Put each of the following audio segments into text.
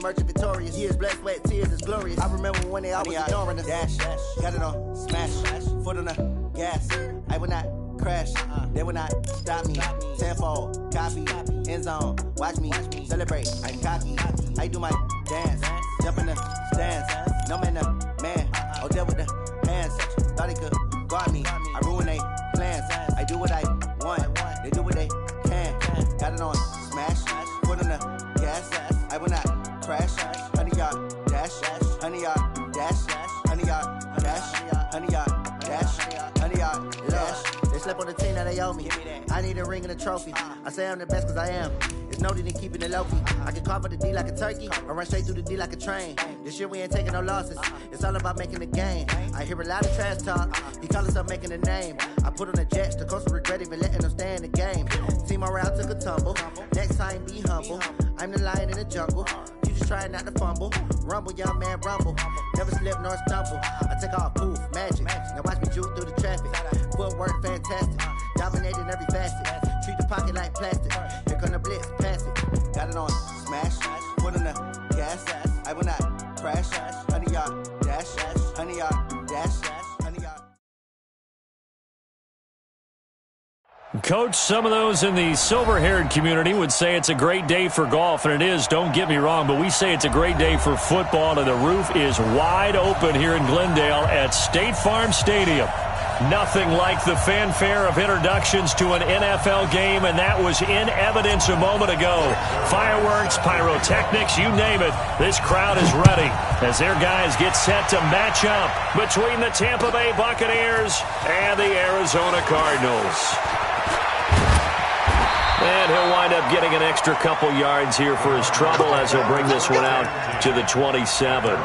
emerging victorious. Years, blood, sweat, tears, it's glorious. I remember when they always ignoring us. Dash, got it on, smash, foot on the gas. I will not crash, they will not stop me. Tenfold, copy, end zone, watch me celebrate. I'm cocky, I do my dance, jump in the stands. No man, the man, oh, there with the hands. Thought he could guard me, I ruin they plans. I do what I want, they do what they can. Got it on, smash, foot on the gas. I will not crash, 100-yard dash, 100-yard dash, 100-yard dash, 100-yard dash, 100-yard dash. They slept on the team that they owe me. I need a ring and a trophy. I say I'm the best cause I am. It's noted in keeping it low-key. I can carve up the D like a turkey or run straight through the D like a train. This year we ain't taking no losses. It's all about making the game. I hear a lot of trash talk. He call himself making a name. I put on the Jets. The coach will regret even letting them stay in the game. Team morale took a tumble. Next time be humble. I'm the lion in the jungle. You just trying not to fumble. Rumble, young man, rumble. Never slip nor stumble. I take off, poof, magic. Now watch me juke through the traffic. Footwork fantastic. Dominating every facet. Treat the pocket like plastic. Here come the blitz, pass it. Got it on, smash. Foot on the gas. I will not crash. 100-yard dash. 100-yard dash. 100-yard. Coach, some of those in the silver-haired community would say it's a great day for golf, and it is, don't get me wrong, but we say it's a great day for football, and the roof is wide open here in Glendale at State Farm Stadium. Nothing like the fanfare of introductions to an NFL game, and that was in evidence a moment ago. Fireworks, pyrotechnics, you name it. This crowd is ready as their guys get set to match up between the Tampa Bay Buccaneers and the Arizona Cardinals. And he'll wind up getting an extra couple yards here for his trouble as he'll bring this one out to the 27.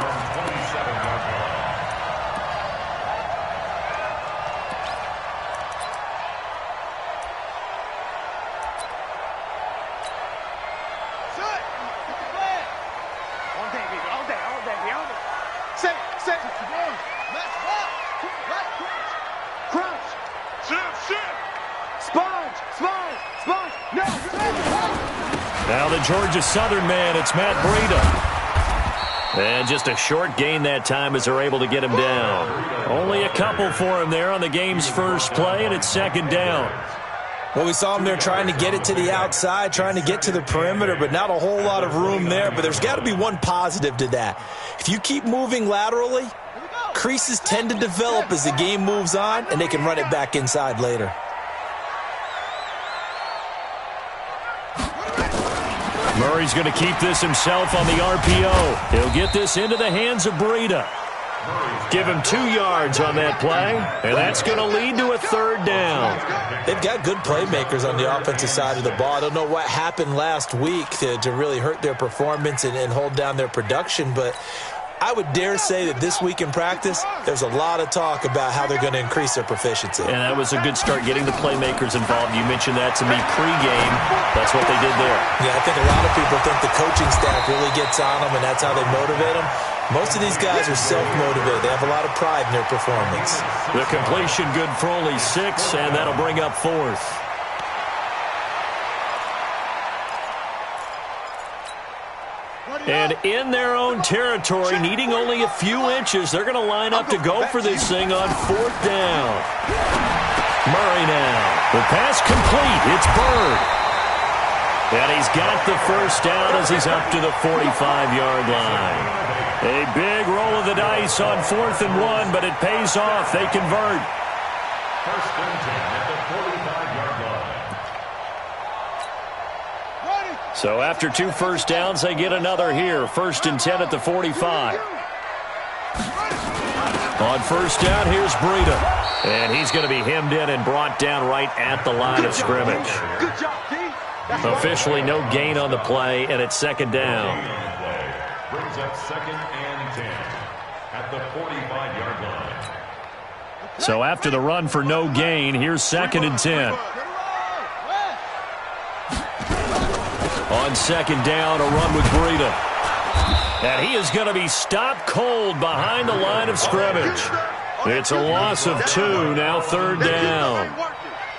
Now the Georgia Southern man, it's Matt Breida. And just a short gain that time as they're able to get him down. Only a couple for him there on the game's first play, and it's second down. Well, we saw him there trying to get it to the outside, trying to get to the perimeter, but not a whole lot of room there. But there's got to be one positive to that. If you keep moving laterally, creases tend to develop as the game moves on, and they can run it back inside later. Murray's going to keep this himself on the RPO. He'll get this into the hands of Breida. Give him 2 yards on that play, and that's going to lead to a third down. They've got good playmakers on the offensive side of the ball. I don't know what happened last week to really hurt their performance and hold down their production, but I would dare say that this week in practice, there's a lot of talk about how they're going to increase their proficiency. And that was a good start, getting the playmakers involved. You mentioned that to me pregame. That's what they did there. Yeah, I think a lot of people think the coaching staff really gets on them, and that's how they motivate them. Most of these guys are self-motivated. They have a lot of pride in their performance. The completion good for only 6, and that'll bring up 4th. And in their own territory, needing only a few inches, they're going to line up to go for this thing on 4th down. Murray now. The pass complete. It's Bird. And he's got the first down as he's up to the 45-yard line. A big roll of the dice on 4th and 1, but it pays off. They convert. First and 10 at the 45-yard line. So after 2 first downs, they get another here. 1st and 10 at the 45. On first down, here's Breida. And he's going to be hemmed in and brought down right at the line of scrimmage. Officially no gain on the play, and it's second down. Brings up 2nd and 10 at the 45-yard line. So after the run for no gain, here's 2nd and 10. On second down, a run with Breida. And he is going to be stopped cold behind the line of scrimmage. It's a loss of 2, now 3rd down.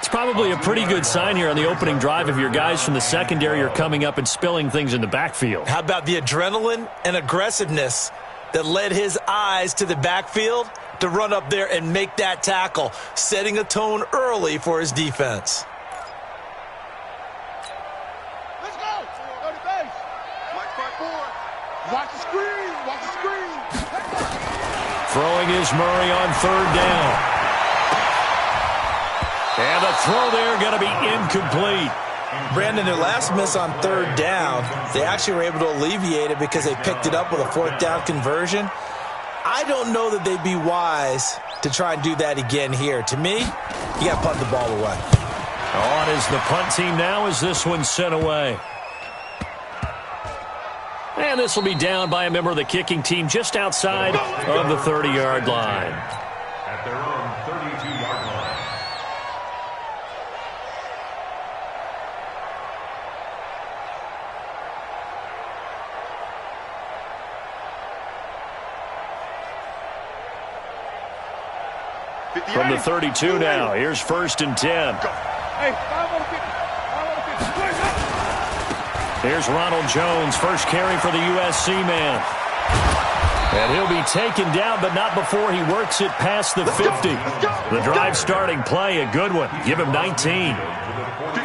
It's probably a pretty good sign here on the opening drive if your guys from the secondary are coming up and spilling things in the backfield. How about the adrenaline and aggressiveness that led his eyes to the backfield to run up there and make that tackle, setting a tone early for his defense. Let's go. Go to base. Watch the screen. Watch the screen. Throwing is Murray on third down. And the throw there going to be incomplete. Brandon, their last miss on third down, they actually were able to alleviate it because they picked it up with a fourth down conversion. I don't know that they'd be wise to try and do that again here. To me, you got to punt the ball away. On is the punt team now as this one's sent away. And this will be down by a member of the kicking team just outside of the 30-yard line. At their own 32-yard line. From the 32 now, here's 1st and 10. Here's Ronald Jones, first carry for the USC man. And he'll be taken down, but not before he works it past the 50. The drive starting play, a good one. Give him 19.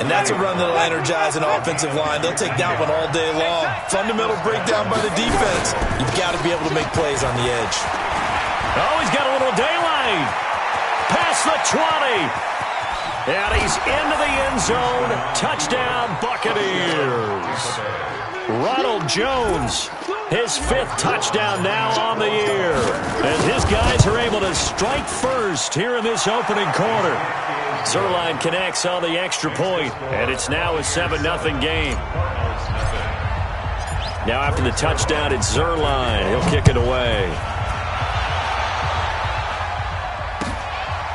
And that's a run that'll energize an offensive line. They'll take that one all day long. Fundamental breakdown by the defense. You've got to be able to make plays on the edge. Oh, he's got a little daylight. Past the 20. And he's into the end zone. Touchdown, Buccaneers. Ronald Jones, his 5th touchdown now on the year. And his guys are able to strike first here in this opening quarter. Zerline connects on the extra point, and it's now a 7-0 game. Now after the touchdown, it's Zerline. He'll kick it away.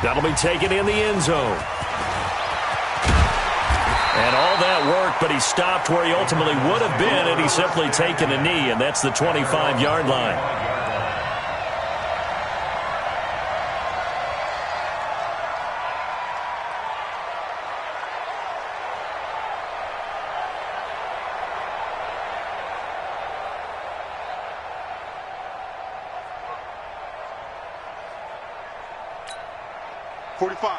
That'll be taken in the end zone. And all that work, but he stopped where he ultimately would have been had he simply taken a knee, and that's the 25-yard line.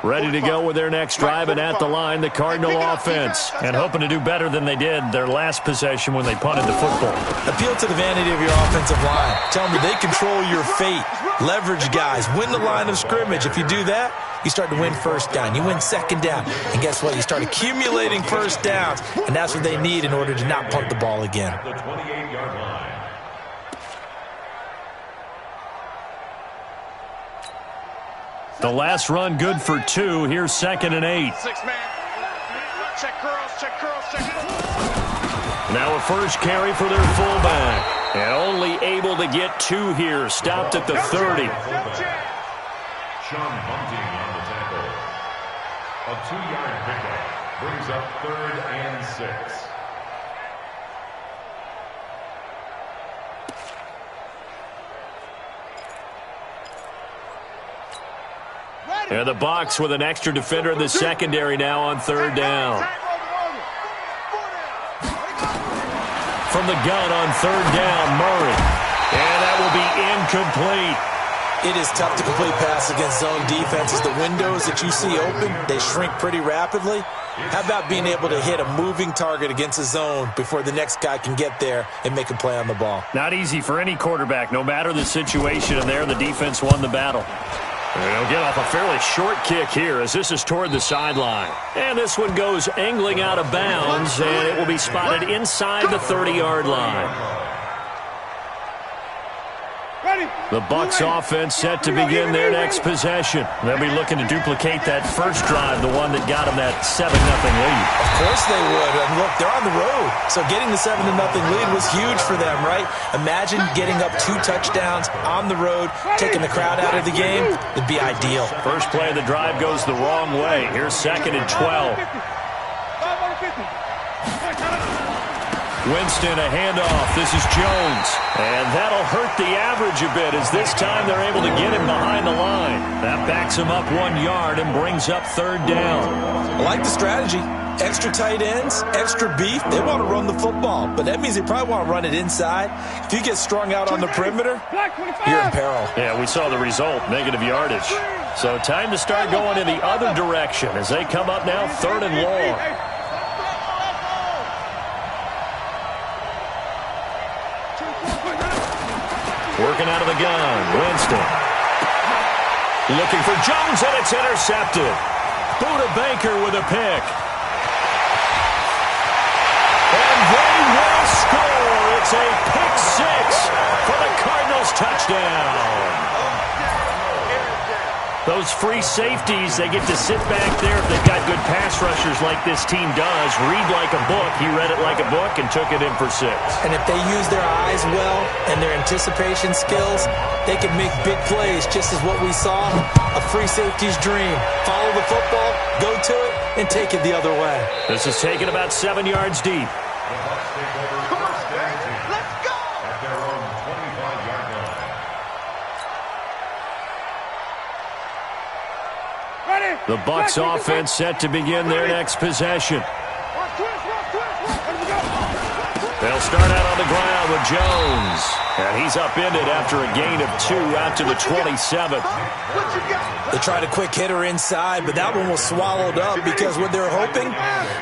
Ready to go with their next drive, and at the line, the Cardinal offense. And hoping to do better than they did their last possession when they punted the football. Appeal to the vanity of your offensive line. Tell them they control your fate. Leverage guys. Win the line of scrimmage. If you do that, you start to win first down. You win second down. And guess what? You start accumulating first downs. And that's what they need in order to not punt the ball again. The 28-yard line. The last run good for 2. Here's 2nd and 8. 6-man. Check curls, check curls, check curls. Now a first carry for their fullback. And only able to get 2 here. Stopped at the 30. Sean Bunting on the tackle. A 2-yard pickup brings up 3rd and 6. And the Bucs with an extra defender in the secondary now on 3rd down. From the gun on 3rd down, Murray. And that will be incomplete. It is tough to complete pass against zone defenses. The windows that you see open, they shrink pretty rapidly. How about being able to hit a moving target against a zone before the next guy can get there and make a play on the ball? Not easy for any quarterback, no matter the situation, and there the defense won the battle. They'll get off a fairly short kick here as this is toward the sideline. And this one goes angling out of bounds, and it will be spotted inside the 30-yard line. The Bucs offense set to begin their next possession. They'll be looking to duplicate that first drive, the one that got them that 7-0 lead. Of course they would. And look, they're on the road. So getting the 7-0 lead was huge for them, right? Imagine getting up 2 touchdowns on the road, taking the crowd out of the game. It'd be ideal. First play of the drive goes the wrong way. Here's 2nd and 12. Winston, a handoff. This is Jones. And that'll hurt the average a bit as this time they're able to get him behind the line. That backs him up 1 yard and brings up third down. I like the strategy. Extra tight ends, extra beef. They want to run the football, but that means they probably want to run it inside. If you get strung out on the perimeter, you're in peril. Yeah, we saw the result, negative yardage. So time to start going in the other direction as they come up now third and long. Working out of the gun, Winston. Looking for Jones, and it's intercepted. Buda Baker with a pick. And they will score. It's a pick six for the Cardinals touchdown. Those free safeties, they get to sit back there if they've got good pass rushers like this team does. Read like a book. He read it like a book and took it in for 6. And if they use their eyes well and their anticipation skills, they can make big plays, just as what we saw, a free safety's dream. Follow the football, go to it, and take it the other way. This is taken about 7 yards deep. The Bucs offense set to begin their next possession. They'll start out on the ground with Jones. And he's upended after a gain of 2 out to the 27. They tried a quick hitter inside, but that one was swallowed up because what they're hoping,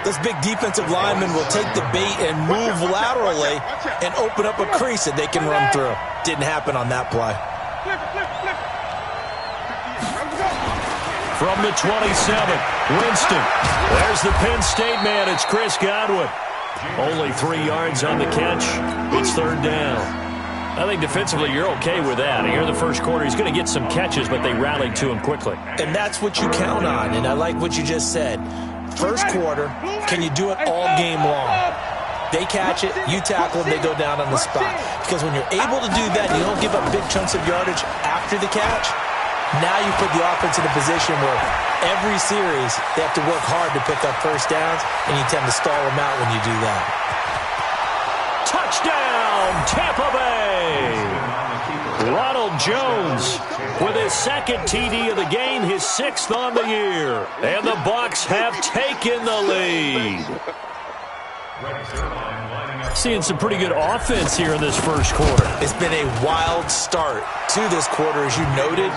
those big defensive linemen will take the bait and move laterally and open up a crease that they can run through. Didn't happen on that play. From the 27, Winston. There's the Penn State man. It's Chris Godwin. Only 3 yards on the catch. It's third down. I think defensively you're okay with that. Here in the first quarter, he's going to get some catches, but they rallied to him quickly. And that's what you count on, and I like what you just said. First quarter, can you do it all game long? They catch it, you tackle them, they go down on the spot. Because when you're able to do that, you don't give up big chunks of yardage after the catch. Now you put the offense in a position where every series they have to work hard to pick up first downs, and you tend to stall them out when you do that. Touchdown, Tampa Bay! Ronald Jones with his second TD of the game, his 6th on the year. And the Bucs have taken the lead. Seeing some pretty good offense here in this first quarter. It's been a wild start to this quarter, as you noted.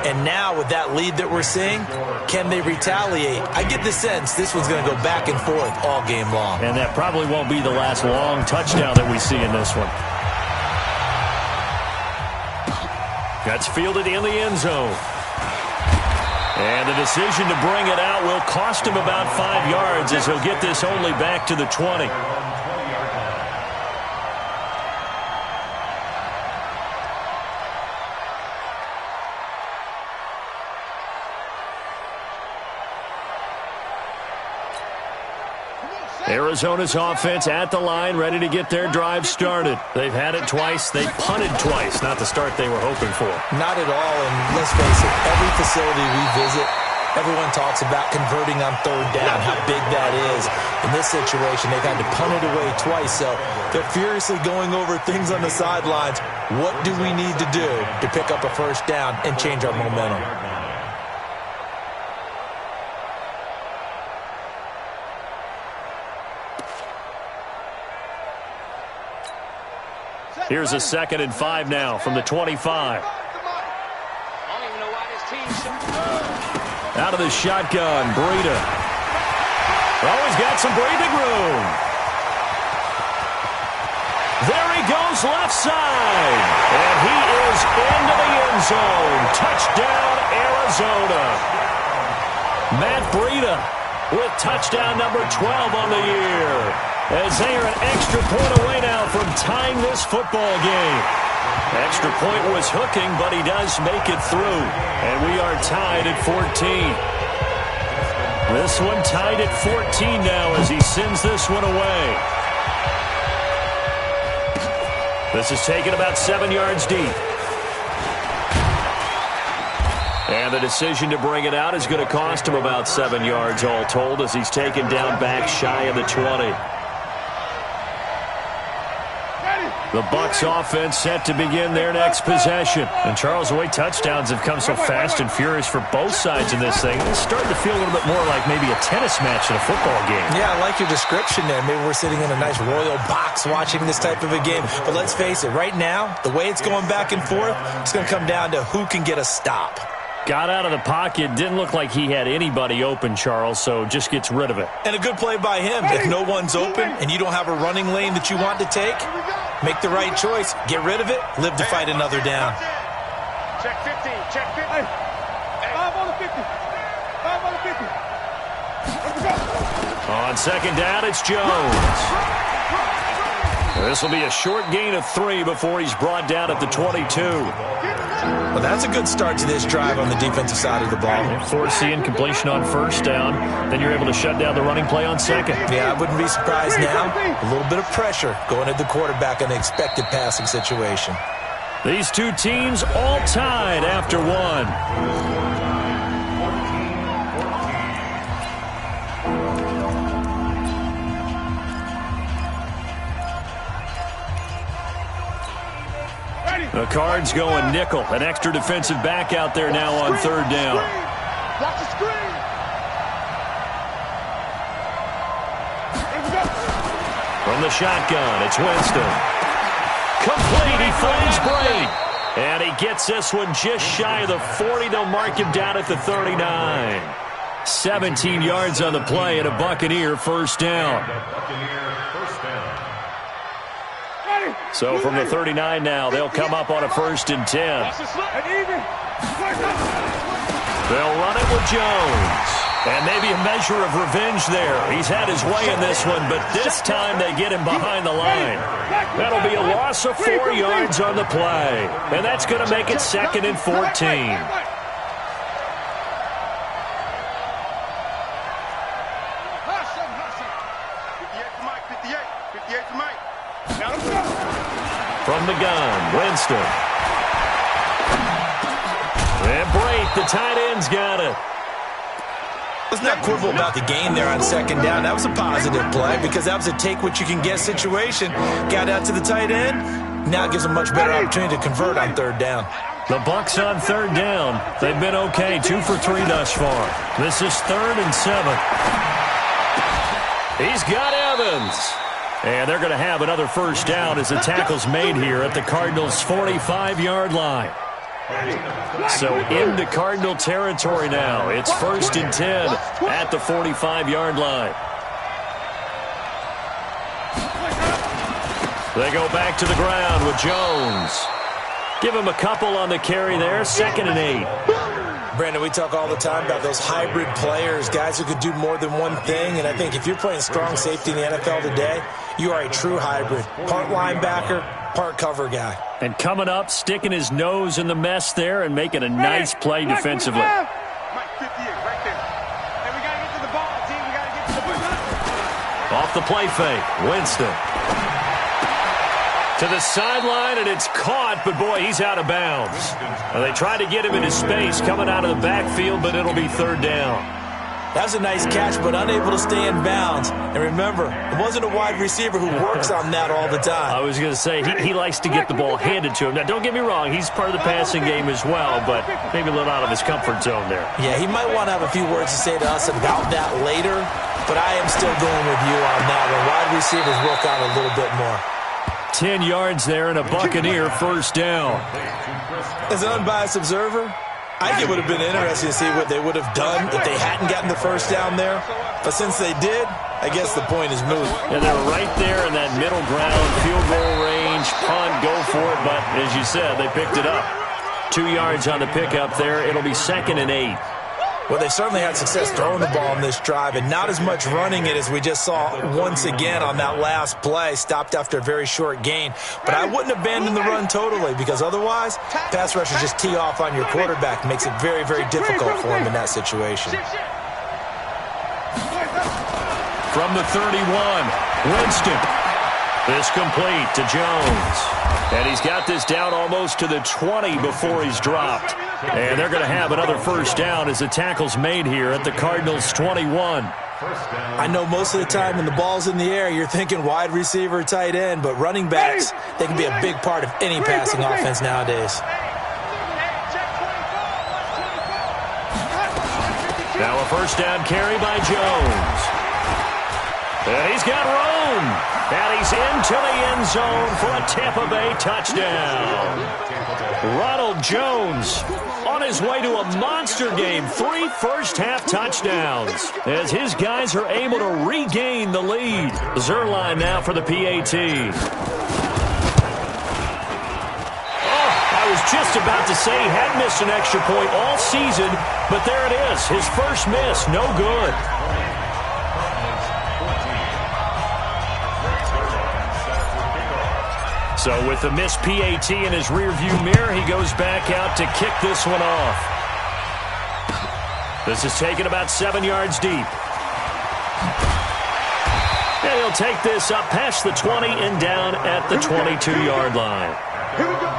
And now with that lead that we're seeing, can they retaliate? I get the sense this one's going to go back and forth all game long. And that probably won't be the last long touchdown that we see in this one. That's fielded in the end zone. And the decision to bring it out will cost him about 5 yards as he'll get this only back to the 20. Arizona's offense at the line, ready to get their drive started. They've had it twice. They've punted twice. Not the start they were hoping for. Not at all, and let's face it, every facility we visit, everyone talks about converting on third down, how big that is. In this situation, they've had to punt it away twice, so they're furiously going over things on the sidelines. What do we need to do to pick up a first down and change our momentum? Here's a 2nd and 5 now from the 25. Out of the shotgun, Breida. Oh, he's got some breathing room. There he goes left side. And he is into the end zone. Touchdown, Arizona. Matt Breida with touchdown number 12 on the year. As they are an extra point away now from tying this football game. Extra point was hooking, but he does make it through. And we are tied at 14. This one tied at 14 now as he sends this one away. This is taken about 7 yards deep. And the decision to bring it out is going to cost him about 7 yards all told as he's taken down back shy of the 20. The Bucs offense set to begin their next possession. And Charles, the way touchdowns have come so fast and furious for both sides in this thing, it's starting to feel a little bit more like maybe a tennis match in a football game. Yeah, I like your description there. Maybe we're sitting in a nice royal box watching this type of a game. But let's face it, right now, the way it's going back and forth, it's going to come down to who can get a stop. Got out of the pocket. Didn't look like he had anybody open, Charles, so just gets rid of it. And a good play by him. If no one's open and you don't have a running lane that you want to take, make the right choice. Get rid of it. Live to fight another down. Check 50. Check 50. Hey. 5 on the 50. 5 on the 50. Let's go. On second down, it's Jones. This will be a short gain of 3 before he's brought down at the 22. Well, that's a good start to this drive on the defensive side of the ball. Forcing completion on first down. Then you're able to shut down the running play on second. Yeah, I wouldn't be surprised now. A little bit of pressure going at the quarterback in an expected passing situation. These two teams all tied after one. The Cards going nickel. An extra defensive back out there now on third down. Watch the screen. From the shotgun, it's Winston. Complete, he finds Bray. And he gets this one just shy of the 40. They'll mark him down at the 39. 17 yards on the play and a Buccaneer first down. So from the 39 now, they'll come up on a 1st and 10. They'll run it with Jones. And maybe a measure of revenge there. He's had his way in this one, but this time they get him behind the line. That'll be a loss of 4 yards on the play. And that's going to make it 2nd and 14. From the gun, Winston. And Brate, the tight end's got it. Let's not quibble about the gain there on second down. That was a positive play because that was a take-what-you-can-get situation. Got out to the tight end. Now it gives them a much better opportunity to convert on third down. The Bucs on third down. They've been okay, 2 for 3 thus far. This is 3rd and 7. He's got Evans. And they're going to have another first down as the tackle's made here at the Cardinals' 45-yard line. So into Cardinal territory now. It's 1st and 10 at the 45-yard line. They go back to the ground with Jones. Give him a couple on the carry there. 2nd and 8. Brandon, we talk all the time about those hybrid players, guys who could do more than one thing. And I think if you're playing strong safety in the NFL today, you are a true hybrid. Part linebacker, part cover guy. And coming up, sticking his nose in the mess there and making a nice play defensively. Mike 58 right there. Hey, we got to get to the ball, team. We got to get to the ball. Off the play fake, Winston. To the sideline, and it's caught, but boy, he's out of bounds. Well, they tried to get him into space coming out of the backfield, but it'll be 3rd down. That was a nice catch, but unable to stay in bounds. And remember, it wasn't a wide receiver who works on that all the time. I was going to say, he likes to get the ball handed to him. Now, don't get me wrong, he's part of the passing game as well, but maybe a little out of his comfort zone there. Yeah, he might want to have a few words to say to us about that later, but I am still going with you on that one. Wide receivers work on a little bit more. 10 yards there and a Buccaneer first down. As an unbiased observer, I think it would have been interesting to see what they would have done if they hadn't gotten the first down there. But since they did, I guess the point is moot. And they're right there in that middle ground, field goal range, punt, go for it. But as you said, they picked it up. 2 yards on the pickup there. It'll be 2nd and 8. Well, they certainly had success throwing the ball in this drive and not as much running it as we just saw once again on that last play. Stopped after a very short gain. But I wouldn't abandon the run totally because otherwise, pass rushers just tee off on your quarterback. Makes it very, very difficult for him in that situation. From the 31, Winston. This complete to Jones. And he's got this down almost to the 20 before he's dropped. And they're going to have another first down as the tackle's made here at the Cardinals' 21. I know most of the time when the ball's in the air, you're thinking wide receiver, tight end, but running backs, they can be a big part of any passing offense nowadays. Now a first down carry by Jones. And he's got room. And he's into the end zone for a Tampa Bay touchdown. Ronald Jones on his way to a monster game. 3 first-half touchdowns as his guys are able to regain the lead. Zerline now for the PAT. I was just about to say he had missed an extra point all season, but there it is. His first miss, no good. So with the missed PAT in his rearview mirror, he goes back out to kick this one off. This is taken about 7 yards deep. And he'll take this up past the 20 and down at the 22-yard line. Here we go.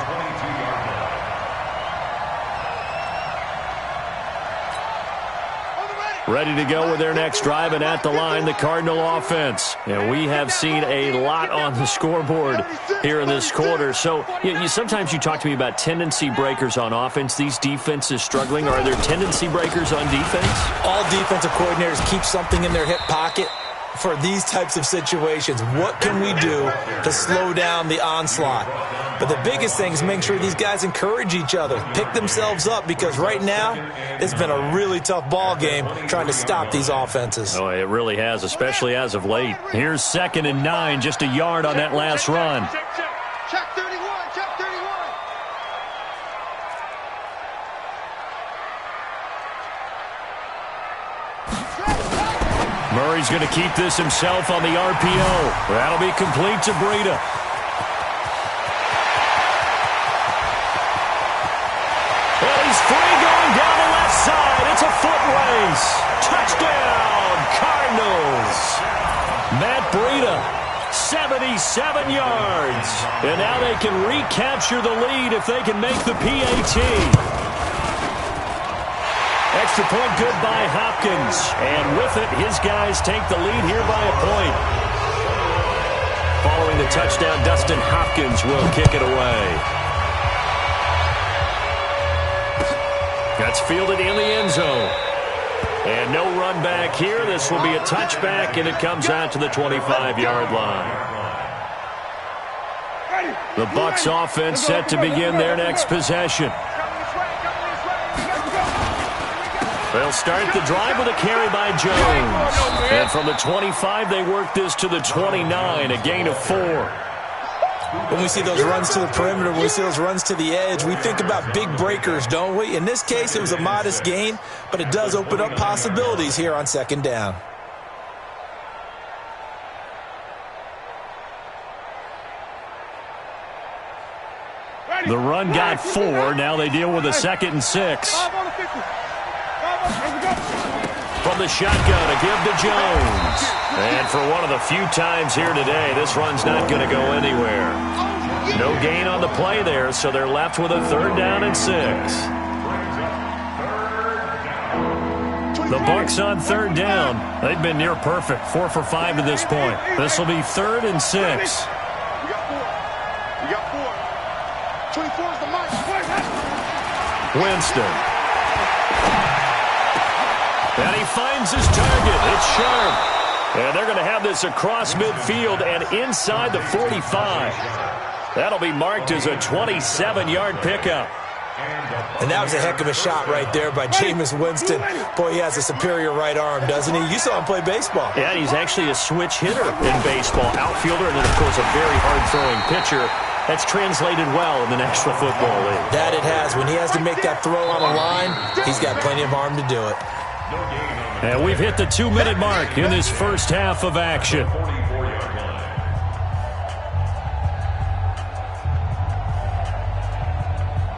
Ready to go with their next drive, and at the line, the Cardinal offense. And we have seen a lot on the scoreboard here in this quarter. So sometimes you talk to me about tendency breakers on offense. These defenses struggling. Are there tendency breakers on defense? All defensive coordinators keep something in their hip pocket for these types of situations. What can we do to slow down the onslaught? But the biggest thing is making sure these guys encourage each other, pick themselves up, because right now it's been a really tough ball game trying to stop these offenses. Oh, it really has, especially as of late. Here's 2nd and 9, just a yard on that last run. Check 31, check 31. Murray's going to keep this himself on the RPO. That'll be complete to Breida. Well, he's free going down the left side. It's a foot race. Touchdown, Cardinals. Matt Breida, 77 yards. And now they can recapture the lead if they can make the PAT. Extra point good by Hopkins. And with it, his guys take the lead here by a point. Following the touchdown, Dustin Hopkins will kick it away. That's fielded in the end zone. And no run back here. This will be a touchback, and it comes out to the 25-yard line. The Bucs offense set to begin their next possession. They'll start the drive with a carry by Jones. And from the 25, they work this to the 29, a gain of 4. When we see those runs to the perimeter, when we see those runs to the edge, we think about big breakers, don't we? In this case, it was a modest gain, but it does open up possibilities here on 2nd down. The run got 4. Now they deal with a 2nd and 6. From the shotgun, a give to Jones. And for one of the few times here today, this run's not going to go anywhere. No gain on the play there, so they're left with a 3rd down and 6. The Bucs on 3rd down. They've been near perfect, 4 for 5 to this point. This will be 3rd and 6. We got 4. 24 is the mark. Winston. And he finds his target. It's sharp. And they're going to have this across midfield and inside the 45. That'll be marked as a 27-yard pickup. And that was a heck of a shot right there by Jameis Winston. Boy, he has a superior right arm, doesn't he? You saw him play baseball. Yeah, he's actually a switch hitter in baseball. Outfielder and then, of course, a very hard-throwing pitcher. That's translated well in the National Football League. That it has. When he has to make that throw on a line, he's got plenty of arm to do it. And we've hit the 2-minute mark in this first half of action.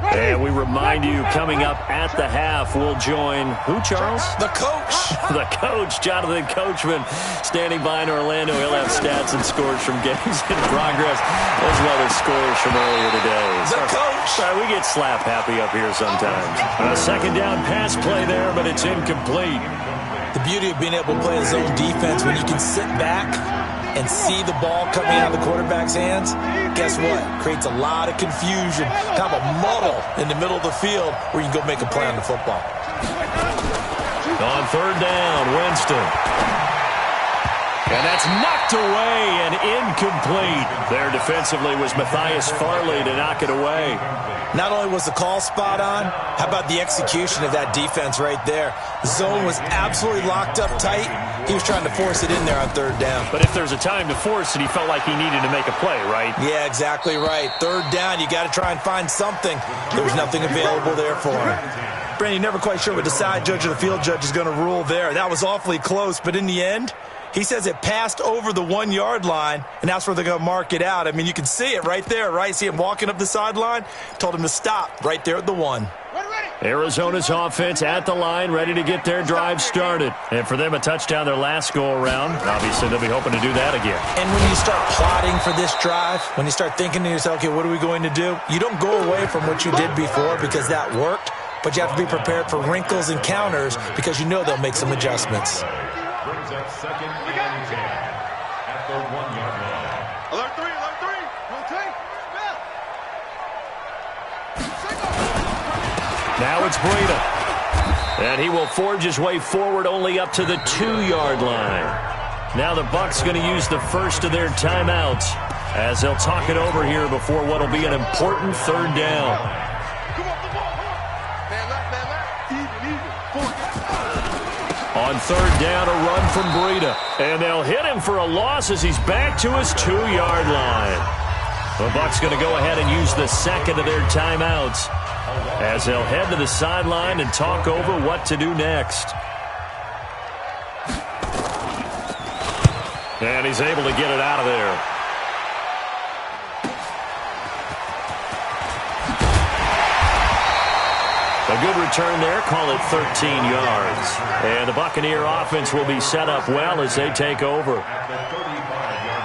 And we remind you, coming up at the half, we'll join who, Charles? The coach. The coach, Jonathan Coachman, standing by in Orlando. He'll have stats and scores from games in progress, as well as scores from earlier today. The coach. Sorry, we get slap happy up here sometimes. A 2nd down pass play there, but it's incomplete. The beauty of being able to play a zone defense when you can sit back and see the ball coming out of the quarterback's hands, guess what? Creates a lot of confusion, kind of a muddle in the middle of the field where you can go make a play on the football. On third down, Winston. And that's knocked away and incomplete. There defensively was Matthias Farley to knock it away. Not only was the call spot on, how about the execution of that defense right there? The zone was absolutely locked up tight. He was trying to force it in there on third down. But if there's a time to force it, he felt like he needed to make a play, right? Yeah, exactly right. Third down, you got to try and find something. There was nothing available there for him. Brandon, you're never quite sure what the side judge or the field judge is going to rule there. That was awfully close, but in the end, he says it passed over the 1 yard line, and that's where they're going to mark it out. I mean, you can see it right there, right? See him walking up the sideline? Told him to stop right there at the 1. Arizona's offense at the line, ready to get their drive started. And for them, a touchdown their last go-around. Obviously, they'll be hoping to do that again. And when you start plotting for this drive, when you start thinking to yourself, okay, what are we going to do? You don't go away from what you did before because that worked, but you have to be prepared for wrinkles and counters because you know they'll make some adjustments. Brings up second and 10 at the 1 yard line. Alert 3, alert 3. Rotate. Now it's Breida. And he will forge his way forward only up to the 2 yard line. Now the Bucs going to use the first of their timeouts as they'll talk it over here before what will be an important third down. On third down, a run from Breida. And they'll hit him for a loss as he's back to his 2 yard line. The Bucs going to go ahead and use the second of their timeouts as they'll head to the sideline and talk over what to do next. And he's able to get it out of there. A good return there, call it 13 yards. And the Buccaneer offense will be set up well as they take over. At the 35-yard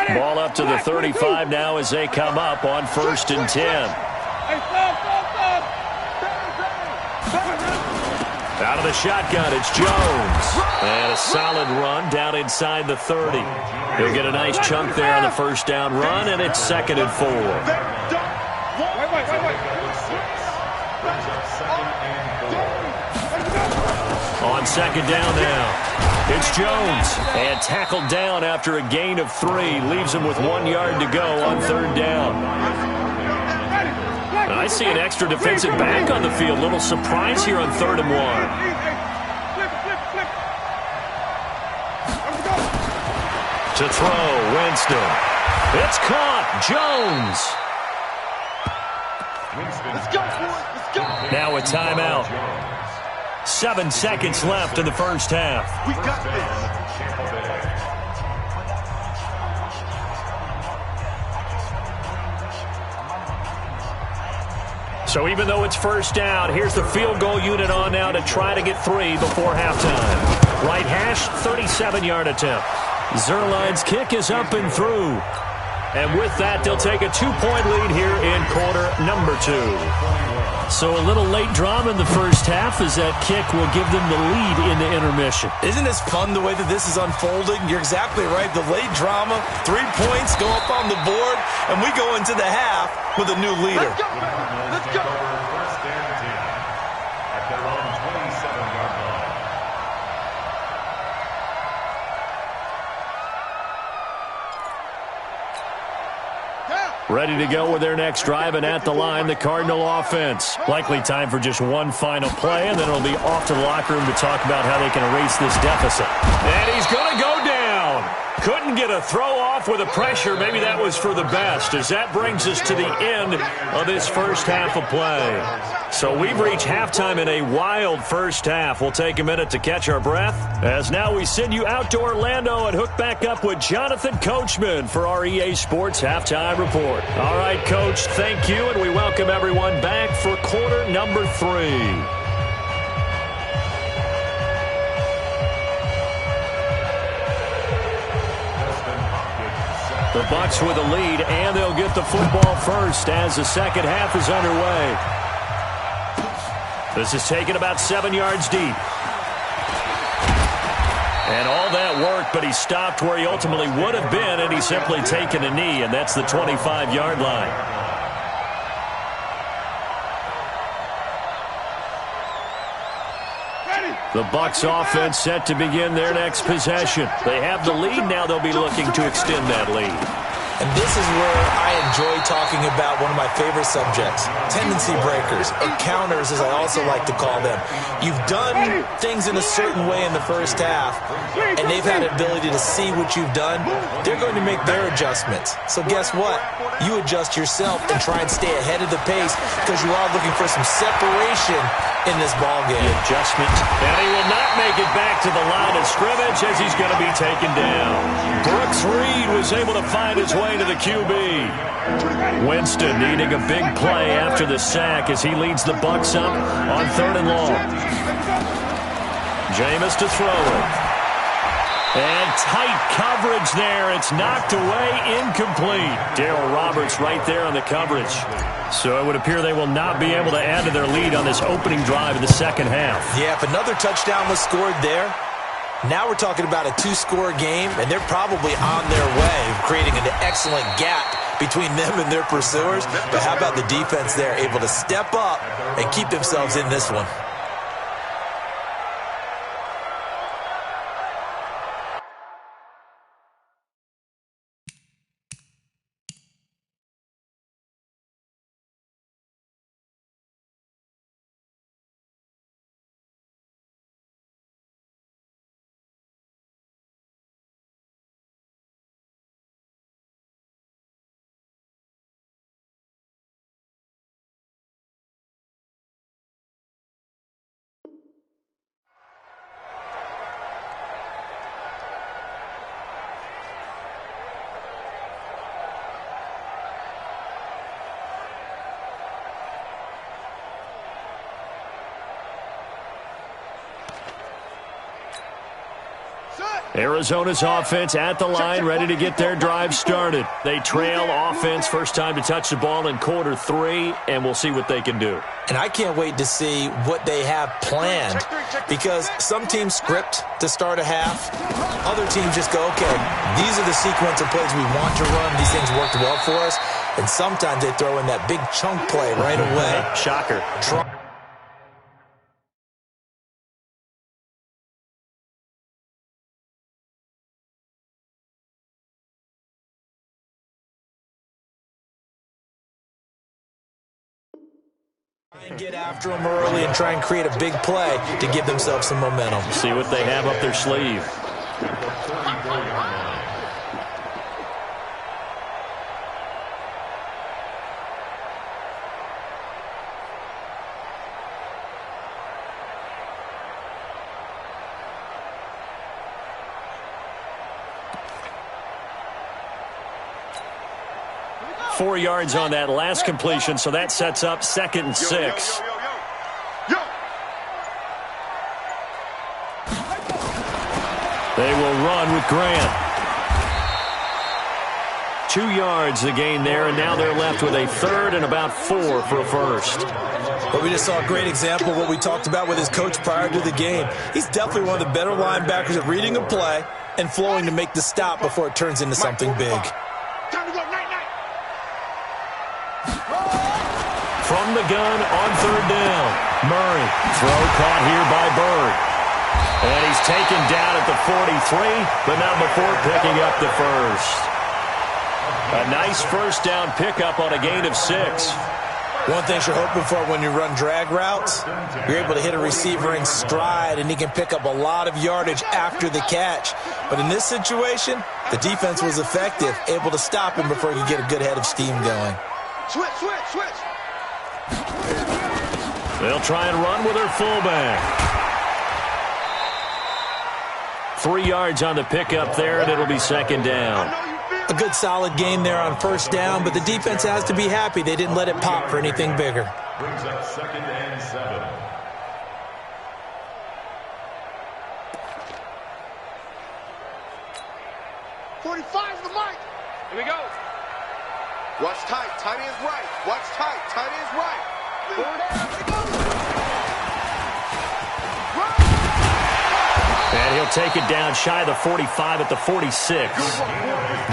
line. Ball up to the 35 now as they come up on 1st and 10. Out of the shotgun, it's Jones. And a solid run down inside the 30. He'll get a nice chunk there on the first down run, and it's 2nd and 4. On 2nd down now, it's Jones. And tackled down after a gain of 3. Leaves him with 1 yard to go on 3rd down. I see an extra defensive back on the field. Little surprise here on 3rd and 1. To throw, Winston. It's caught. Jones. Now a timeout. 7 seconds left in the first half. We got this. So even though it's first down, here's the field goal unit on now to try to get 3 before halftime. Right hash, 37-yard attempt. Zuerlein's kick is up and through. And with that, they'll take a 2-point lead here in quarter number 2. So a little late drama in the first half as that kick will give them the lead in the intermission. Isn't this fun the way that this is unfolding? You're exactly right. The late drama, 3 points go up on the board, and we go into the half with a new leader. Let's go. First and 10 at their own 27-yard line. Ready to go with their next drive, and at the line, the Cardinal offense. Likely time for just one final play, and then it'll be off to the locker room to talk about how they can erase this deficit. And he's going to go down. Couldn't get a throw off with the pressure. Maybe that was for the best, as that brings us to the end of this first half of play. So we've reached halftime in a wild first half. We'll take a minute to catch our breath, as now we send you out to Orlando and hook back up with Jonathan Coachman for our EA Sports Halftime Report. All right, Coach, thank you, and we welcome everyone back for quarter number 3. Destin Hopkins set. The Bucs with a lead, and they'll get the football first as the second half is underway. This is taken about 7 yards deep. And all that worked, but he stopped where he ultimately would have been, and he's simply taken a knee, and that's the 25-yard line. The Bucs offense set to begin their next possession. They have the lead. Now they'll be looking to extend that lead. And this is where I enjoy talking about one of my favorite subjects, tendency breakers, or counters as I also like to call them. You've done things in a certain way in the first half, and they've had an ability to see what you've done. They're going to make their adjustments. So guess what? You adjust yourself and try and stay ahead of the pace because you are looking for some separation in this ball game. The adjustment, and he will not make it back to the line of scrimmage as he's going to be taken down. Brooks Reed was able to find his way to the QB. Winston needing a big play after the sack as he leads the Bucs up on 3rd and long. Jameis to throw it. And tight coverage there. It's knocked away, incomplete. Darrell Roberts right there on the coverage. So it would appear they will not be able to add to their lead on this opening drive of the second half. Yeah, if another touchdown was scored there, now we're talking about a 2-score game, and they're probably on their way, creating an excellent gap between them and their pursuers. But how about the defense there, able to step up and keep themselves in this one? Arizona's offense at the line, ready to get their drive started. They trail offense, first time to touch the ball in quarter 3, and we'll see what they can do. And I can't wait to see what they have planned, because some teams script to start a half. Other teams just go, okay, these are the sequence of plays we want to run. These things worked well for us. And sometimes they throw in that big chunk play right away. Shocker. And get after them early and try and create a big play to give themselves some momentum. See what they have up their sleeve. Four yards on that last completion, so that sets up 2nd and 6. They will run with Grant. 2 yards the gain there, and now they're left with a 3rd and about 4 for a first. But we just saw a great example of what we talked about with his coach prior to the game. He's definitely one of the better linebackers at reading a play and flowing to make the stop before it turns into something big. From the gun on 3rd down. Murray, throw caught here by Bird. And he's taken down at the 43, but not before picking up the first. A nice first down pickup on a gain of 6. One thing you're hoping for when you run drag routes, you're able to hit a receiver in stride, and he can pick up a lot of yardage after the catch. But in this situation, the defense was effective, able to stop him before he could get a good head of steam going. Switch. They'll try and run with their fullback. 3 yards on the pickup there, and it'll be 2nd down. A good solid gain there on 1st down, but the defense has to be happy they didn't let it pop for anything bigger. Brings up 2nd and 7. Here we go. Watch tight. Tight is right. Watch tight. Tight is right. And he'll take it down shy of the 45 at the 46.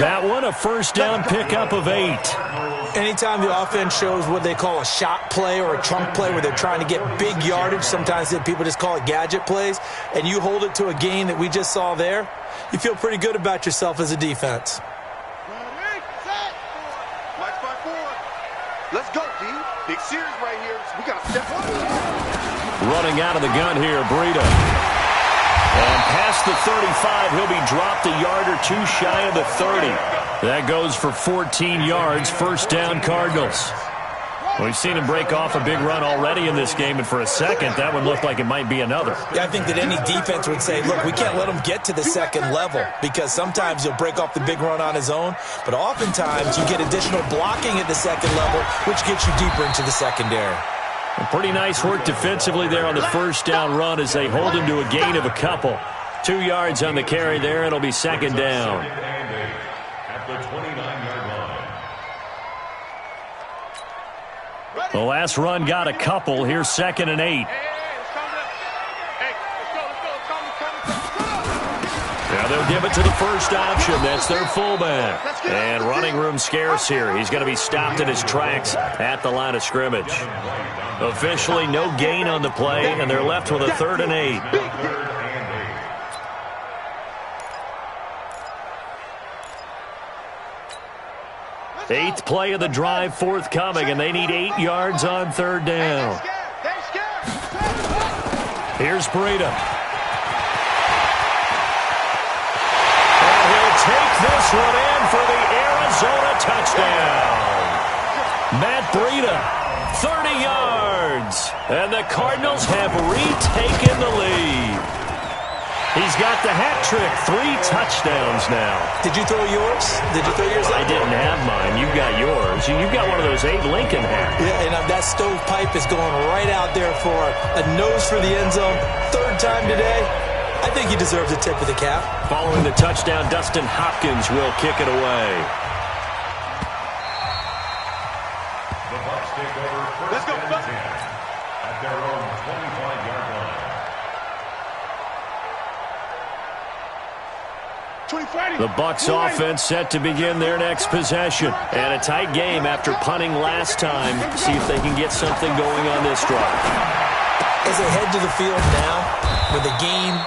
That one, a first down pickup of 8. Anytime the offense shows what they call a shot play or a trunk play where they're trying to get big yardage, sometimes people just call it gadget plays, and you hold it to a gain that we just saw there, you feel pretty good about yourself as a defense. Let's go, D. Big series right here. So we got to step up. Running out of the gun here, Breida. And past the 35, he'll be dropped a yard or two shy of the 30. That goes for 14 yards, first down Cardinals. We've seen him break off a big run already in this game, and for a second, that one looked like it might be another. Yeah, I think that any defense would say, look, we can't let him get to the second level because sometimes he'll break off the big run on his own, but oftentimes you get additional blocking at the second level, which gets you deeper into the secondary. Pretty nice work defensively there on the first down run as they hold him to a gain of a couple. 2 yards on the carry there. It'll be second down. At the 29-yard line. The last run got a couple. Here's second and 8. Now they'll give it to the first option. That's their fullback. And running room scarce here. He's going to be stopped in his tracks at the line of scrimmage. Officially no gain on the play, and they're left with a 3rd and 8. Eighth play of the drive forthcoming, and they need 8 yards on 3rd down. Here's Breida. And he'll take this one in for the Arizona touchdown. Matt Breida, 30 yards. And the Cardinals have retaken the lead. He's got the hat trick, 3 touchdowns now. Did you throw yours? Did you throw yours? I didn't have mine. You got yours. You've got one of those Abe Lincoln hats. Yeah, and that stovepipe is going right out there for a nose for the end zone. 3rd time today. I think he deserves a tip of the cap. Following the touchdown, Dustin Hopkins will kick it away. The Bucs take over first and 10 at their own 25-yard line. The Bucs offense set to begin their next possession. And a tight game after punting last time. See if they can get something going on this drive. As they head to the field now, with the game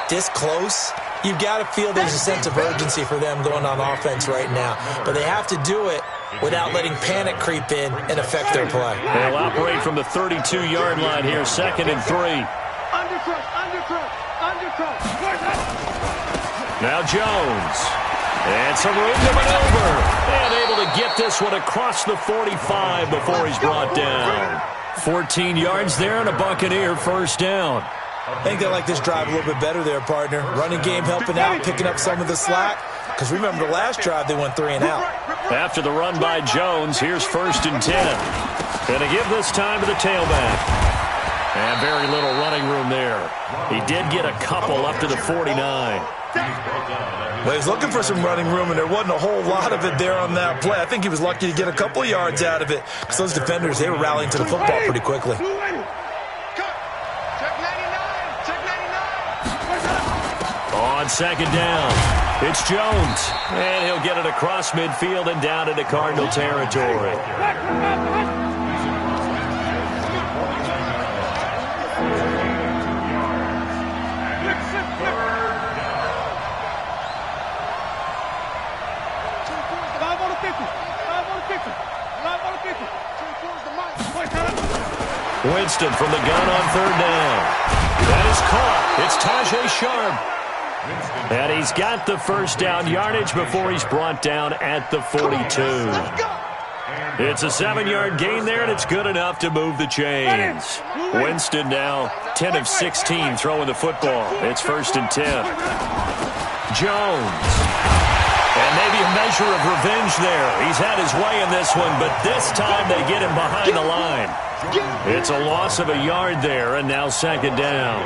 this close, you've got to feel there's a sense of urgency for them going on offense right now. But they have to do it without letting panic creep in and affect their play. They'll operate from the 32-yard line here, 2nd and 3. Now Jones. And some room to maneuver. And able to get this one across the 45 before he's brought down. 14 yards there and a Buccaneer first down. I think they like this drive a little bit better there, partner. Running game helping out, picking up some of the slack. Because remember the last drive, they went 3 and out. After the run by Jones, here's 1st and 10. Going to give this time to the tailback. And very little running room there. He did get a couple up to the 49. Well, he was looking for some running room, and there wasn't a whole lot of it there on that play. I think he was lucky to get a couple of yards out of it because those defenders, they were rallying to the football pretty quickly. On 2nd down, it's Jones. And he'll get it across midfield and down into Cardinal territory. Winston from the gun on 3rd down. That is caught. It's Tajay Sharp. And he's got the first down yardage before he's brought down at the 42. It's a 7-yard gain there, and it's good enough to move the chains. Winston now 10 of 16 throwing the football. It's 1st and 10. Jones. And maybe a measure of revenge there. He's had his way in this one, but this time they get him behind the line. It's a loss of a yard there, and now 2nd down.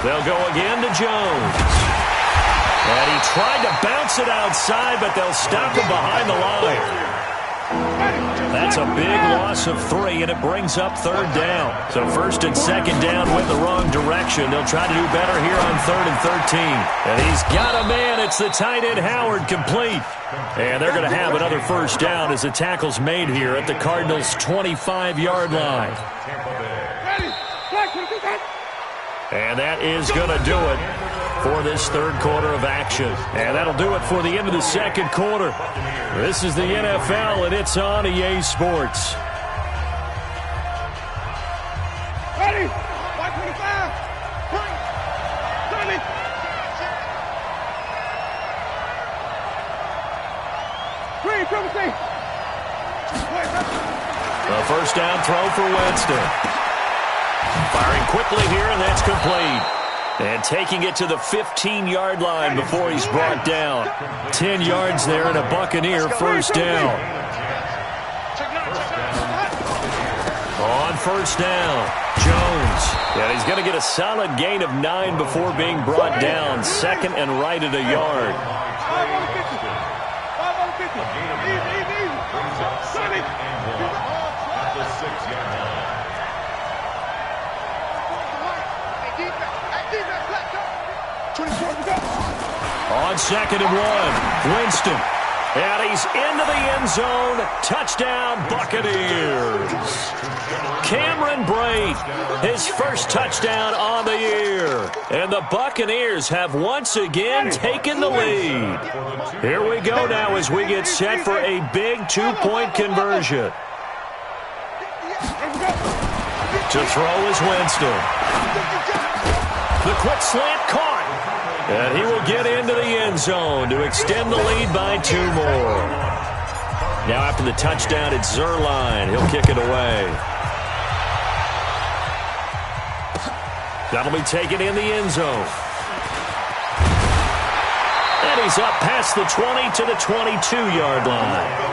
They'll go again to Jones. And he tried to bounce it outside, but they'll stop him behind the line. That's a big loss of 3, and it brings up 3rd down. So 1st and 2nd down went the wrong direction. They'll try to do better here on 3rd and 13. And he's got a man. It's the tight end, Howard, complete. And they're going to have another 1st down as the tackle's made here at the Cardinals' 25-yard line. And that is going to do it for this 3rd quarter of action. And that'll do it for the end of the 2nd quarter. This is the NFL, and it's on EA Sports. Ready? 125. Tommy. Green, triple C. A 1st down throw for Winston. Firing quickly here, and that's complete. And taking it to the 15-yard line before he's brought down. 10 yards there and a Buccaneer 1st down. On 1st down, Jones. And he's going to get a solid gain of 9 before being brought down. 2nd and right at a yard. 5 on the 50. 5 on the 50. Easy. Sonny. At the 6-yard line. On 2nd and 1, Winston. And he's into the end zone. Touchdown, Buccaneers. Cameron Brate, his 1st touchdown on the year. And the Buccaneers have once again taken the lead. Here we go now as we get set for a big 2-point conversion. To throw is Winston. The quick slant caught. And he will get into the end zone to extend the lead by 2 more. Now after the touchdown, it's Zerline. He'll kick it away. That'll be taken in the end zone. And he's up past the 20 to the 22-yard line.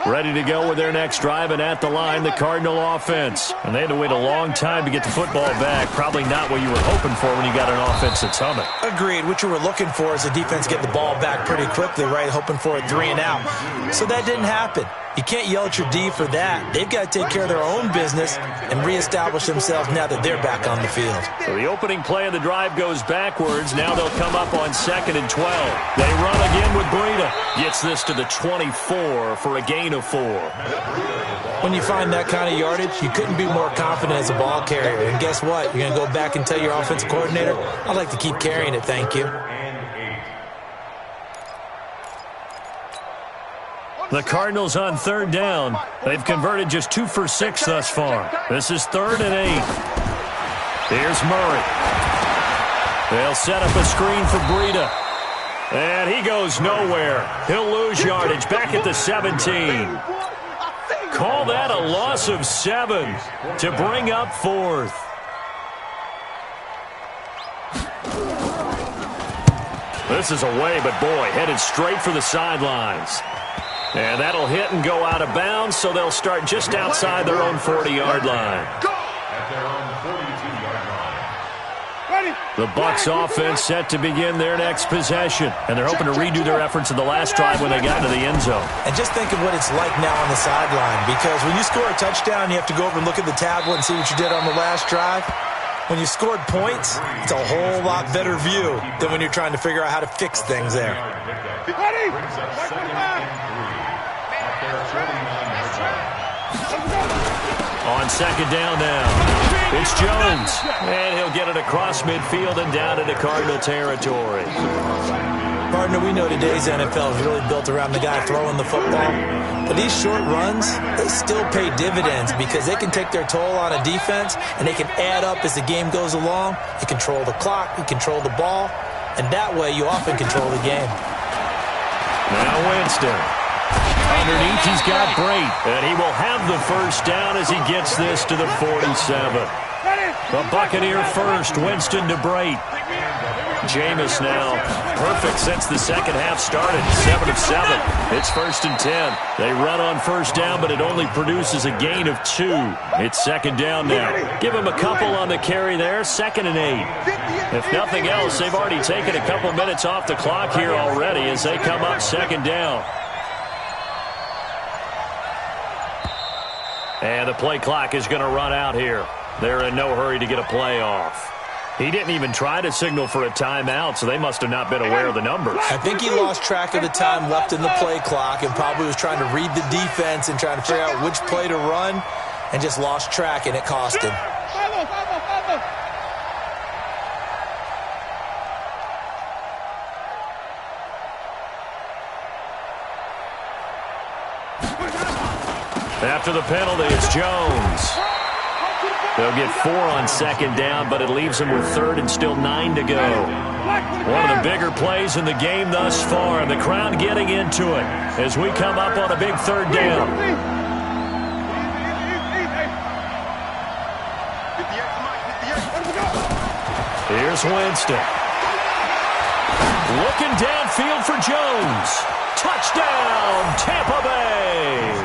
Ready to go with their next drive, and at the line, the Cardinal offense. And they had to wait a long time to get the football back. Probably not what you were hoping for when you got an offense that's humming. Agreed. What you were looking for is the defense get the ball back pretty quickly, right? Hoping for a 3 and out. So that didn't happen. You can't yell at your D for that. They've got to take care of their own business and reestablish themselves now that they're back on the field. So the opening play of the drive goes backwards. Now they'll come up on 2nd and 12. They run again with Breida. Gets this to the 24 for a gain of 4. When you find that kind of yardage, you couldn't be more confident as a ball carrier. And guess what? You're going to go back and tell your offensive coordinator, I'd like to keep carrying it, thank you. The Cardinals on 3rd down. They've converted just 2 for 6 thus far. This is 3rd and 8. Here's Murray. They'll set up a screen for Breida. And he goes nowhere. He'll lose yardage back at the 17. Call that a loss of 7 to bring up 4th. This is away, but boy, headed straight for the sidelines. And that'll hit and go out of bounds, so they'll start just outside their own 40-yard line. At their own 42-yard line. The Bucs offense set to begin their next possession. And they're hoping to redo their efforts in the last drive when they got into the end zone. And just think of what it's like now on the sideline. Because when you score a touchdown, you have to go over and look at the tablet and see what you did on the last drive. When you scored points, it's a whole lot better view than when you're trying to figure out how to fix things there. On 2nd down now, it's Jones. And he'll get it across midfield and down into Cardinal territory. Partner, we know today's NFL is really built around the guy throwing the football. But these short runs, they still pay dividends because they can take their toll on a defense and they can add up as the game goes along. You control the clock, you control the ball, and that way you often control the game. Now Winston. Underneath, he's got Brate, and he will have the 1st down as he gets this to the 47. The Buccaneer first, Winston to Brate. Jameis now perfect since the second half started. 7 of 7. It's 1st and 10. They run on first down, but it only produces a gain of 2. It's 2nd down now. Give them a couple on the carry there. 2nd and 8. If nothing else, they've already taken a couple minutes off the clock here already as they come up 2nd down. And the play clock is going to run out here. They're in no hurry to get a play off. He didn't even try to signal for a timeout, so they must have not been aware of the numbers. I think he lost track of the time left in the play clock and probably was trying to read the defense and trying to figure out which play to run and just lost track, and it cost him. After the penalty, it's Jones. They'll get 4 on 2nd down, but it leaves them with 3rd and still 9 to go. One of the bigger plays in the game thus far, and the crowd getting into it as we come up on a big 3rd down. Here's Winston. Looking downfield for Jones. Touchdown, Tampa Bay.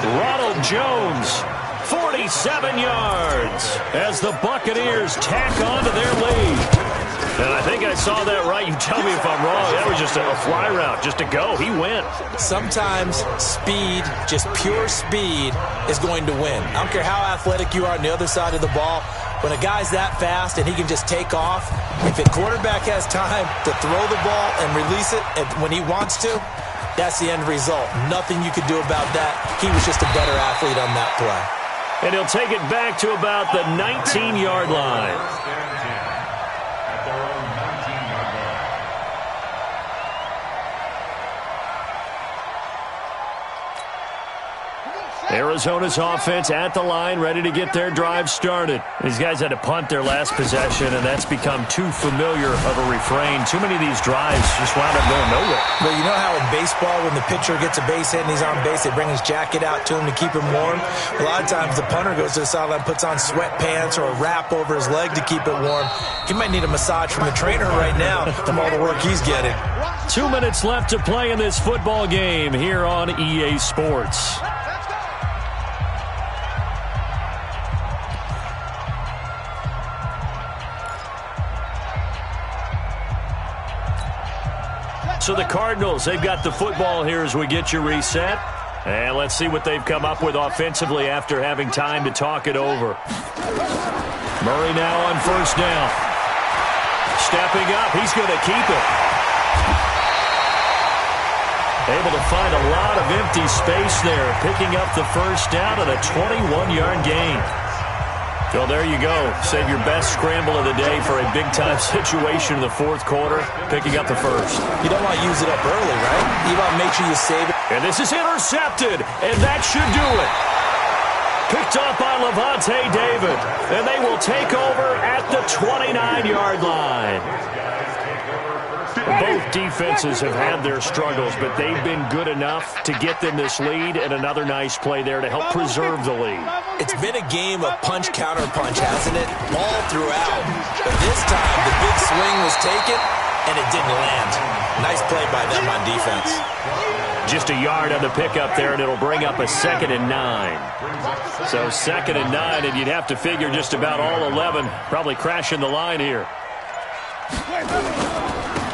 Ronald Jones, 47 yards as the Buccaneers tack on to their lead. And I think I saw that right. You tell me if I'm wrong. That was just a fly route, just to go. He went. Sometimes speed, just pure speed, is going to win. I don't care how athletic you are on the other side of the ball. When a guy's that fast and he can just take off, if the quarterback has time to throw the ball and release it when he wants to, that's the end result. Nothing you could do about that. He was just a better athlete on that play. And he'll take it back to about the 19-yard line. At their own 19-yard line. Arizona's offense at the line, ready to get their drive started. These guys had to punt their last possession, and that's become too familiar of a refrain. Too many of these drives just wound up going nowhere. But you know how in baseball, when the pitcher gets a base hit and he's on base, they bring his jacket out to him to keep him warm? A lot of times the punter goes to the sideline, puts on sweatpants or a wrap over his leg to keep it warm. He might need a massage from the trainer right now from all the work he's getting. 2 minutes left to play in this football game here on EA Sports. So the Cardinals, they've got the football here as we get you reset. And let's see what they've come up with offensively after having time to talk it over. Murray now on first down. Stepping up, he's going to keep it. Able to find a lot of empty space there, picking up the first down and a 21-yard gain. Well, there you go. Save your best scramble of the day for a big-time situation in the fourth quarter, picking up the first. You don't want to use it up early, right? You want to make sure you save it. And this is intercepted, and that should do it. Picked up by Levante David, and they will take over at the 29-yard line. Both defenses have had their struggles, but they've been good enough to get them this lead, and another nice play there to help preserve the lead. It's been a game of punch-counter-punch, hasn't it? All throughout. But this time, the big swing was taken, and it didn't land. Nice play by them on defense. Just a yard on the pickup there, and it'll bring up a 2nd and 9. So 2nd and 9, and you'd have to figure just about all 11 probably crashing the line here.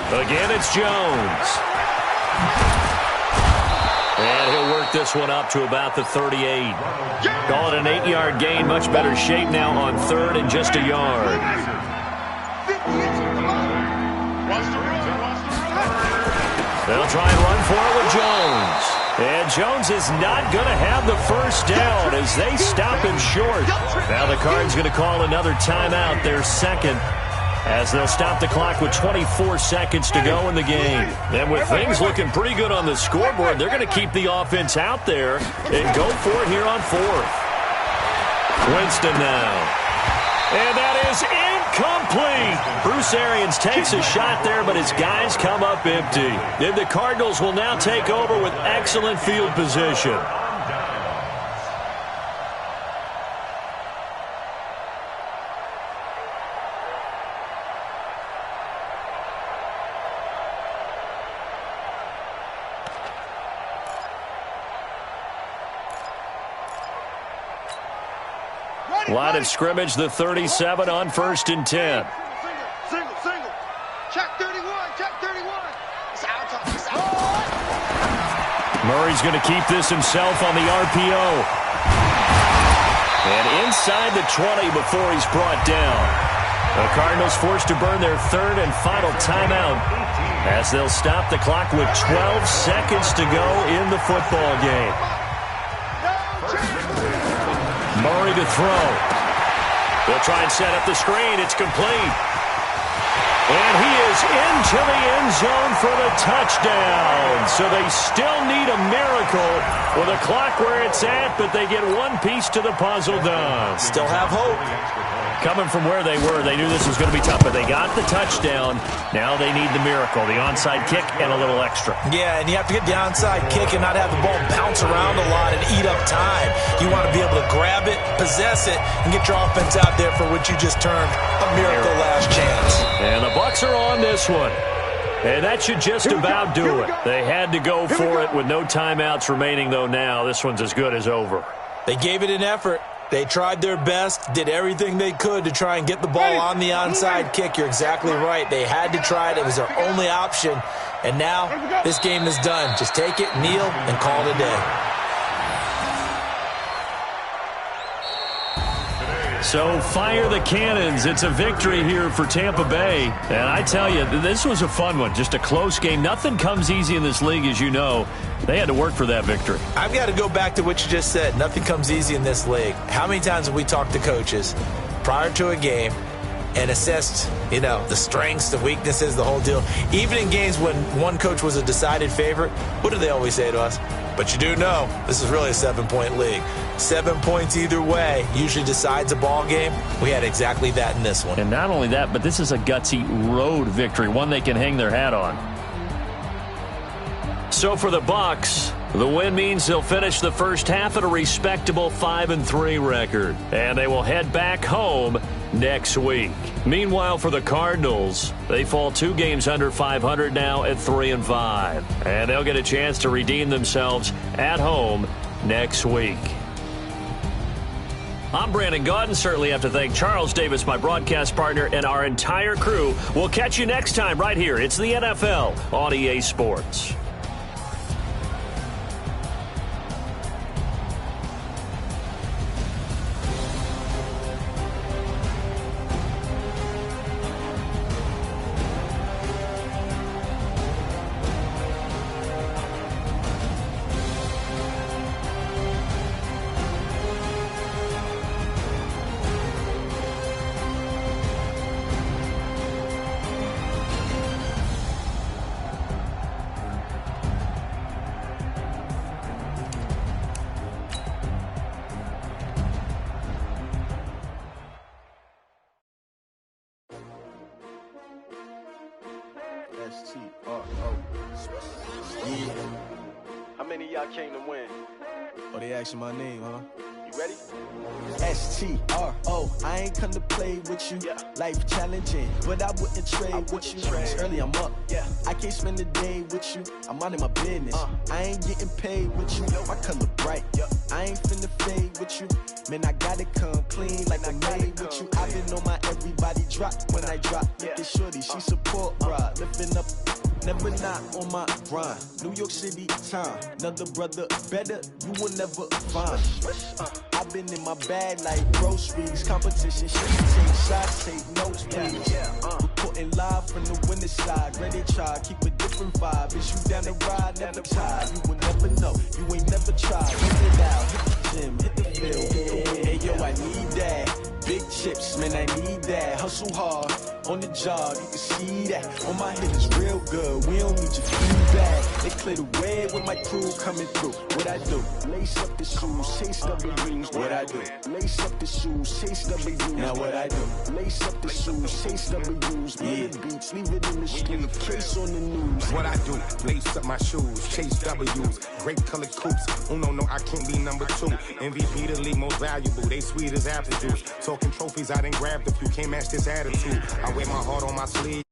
Again, it's Jones. And he'll work this one up to about the 38. Call it an 8-yard gain. Much better shape now on 3rd and just a yard. They'll try and run for it with Jones. And Jones is not going to have the first down as they stop him short. Now the Cards going to call another timeout, their second, as they'll stop the clock with 24 seconds to go in the game. And with things looking pretty good on the scoreboard, they're going to keep the offense out there and go for it here on 4th. Winston now. And that is incomplete. Bruce Arians takes a shot there, but his guys come up empty. Then the Cardinals will now take over with excellent field position. Line of scrimmage, the 37 on 1st and 10. Single. Check 31. Check 31. It's our time. It's our time. Murray's going to keep this himself on the RPO. And inside the 20 before he's brought down. The Cardinals forced to burn their 3rd and final timeout as they'll stop the clock with 12 seconds to go in the football game. Murray to throw. They'll try and set up the screen. It's complete. And he is into the end zone for the touchdown. So they still need a miracle with a clock where it's at, but they get one piece to the puzzle done. Still have hope. Coming from where they were, they knew this was going to be tough, but they got the touchdown. Now they need the miracle, the onside kick and a little extra. Yeah, and you have to get the onside kick and not have the ball bounce around a lot and eat up time. You want to be able to grab it, possess it, and get your offense out there for what you just termed a miracle last chance. And the Bucs are on this one. And that should just about do it. They had to go for it with no timeouts remaining, though now. This one's as good as over. They gave it an effort. They tried their best, did everything they could to try and get the ball on the onside kick. You're exactly right. They had to try it. It was their only option. And now this game is done. Just take it, kneel, and call it a day. So fire the cannons. It's a victory here for Tampa Bay. And I tell you, this was a fun one. Just a close game. Nothing comes easy in this league, as you know. They had to work for that victory. I've got to go back to what you just said. Nothing comes easy in this league. How many times have we talked to coaches prior to a game and assessed, the strengths, the weaknesses, the whole deal? Even in games when one coach was a decided favorite, what do they always say to us? But you do know this is really a 7-point league. 7 points either way usually decides a ball game. We had exactly that in this one. And not only that, but this is a gutsy road victory, one they can hang their hat on. So for the Bucs, the win means they'll finish the first half at a respectable 5-3 record. And they will head back home next week. Meanwhile, for the Cardinals, they fall 2 games under 500 now at 3-5. And they'll get a chance to redeem themselves at home next week. I'm Brandon Gaudin. Certainly have to thank Charles Davis, my broadcast partner, and our entire crew. We'll catch you next time right here. It's the NFL on EA Sports. Yeah. How many of y'all came to win? Oh, they asking my name, huh? You ready? STRO, I ain't come to play with you. Yeah. Life challenging, but I wouldn't trade with you. It's early, I'm up. Yeah. I can't spend the day with you. I'm out of my business. I ain't getting paid with you. My color bright. I ain't finna fade with you. Man, I gotta come clean like I made with you. I've been on my everybody drop when I drop. Look at shorty, she support rod. Lifting up, never not on my grind. New York City time. Another brother better, you will never find. I've been in my bag like groceries. Competition, shit, take shots, take notes, please. Reporting live from the winter side. Ready to try, keep a different vibe. Is you down the ride, never tired. You will never know, you ain't never tried. Hit it out, hit the gym, hit the field. Hey yo, I need that. Big chips, man, I need that. Hustle hard, on the job, you can see that. On my head is real good, we don't need your feedback. They clear the way with my crew coming through. What I do? Lace up the shoes, chase W's. What I do? Lace up the shoes, chase W's. Now what I do? Lace up the shoes, chase W's. Yeah, beats, leave it in the street, case on the news. What I do? Lace up my shoes, chase W's. Grape colored coops. Uno, no, I can't be number 2. MVP the league most valuable. They sweet as apple juice. Talking trophies, I done grabbed a few. Can't match this attitude. I wear my heart on my sleeve.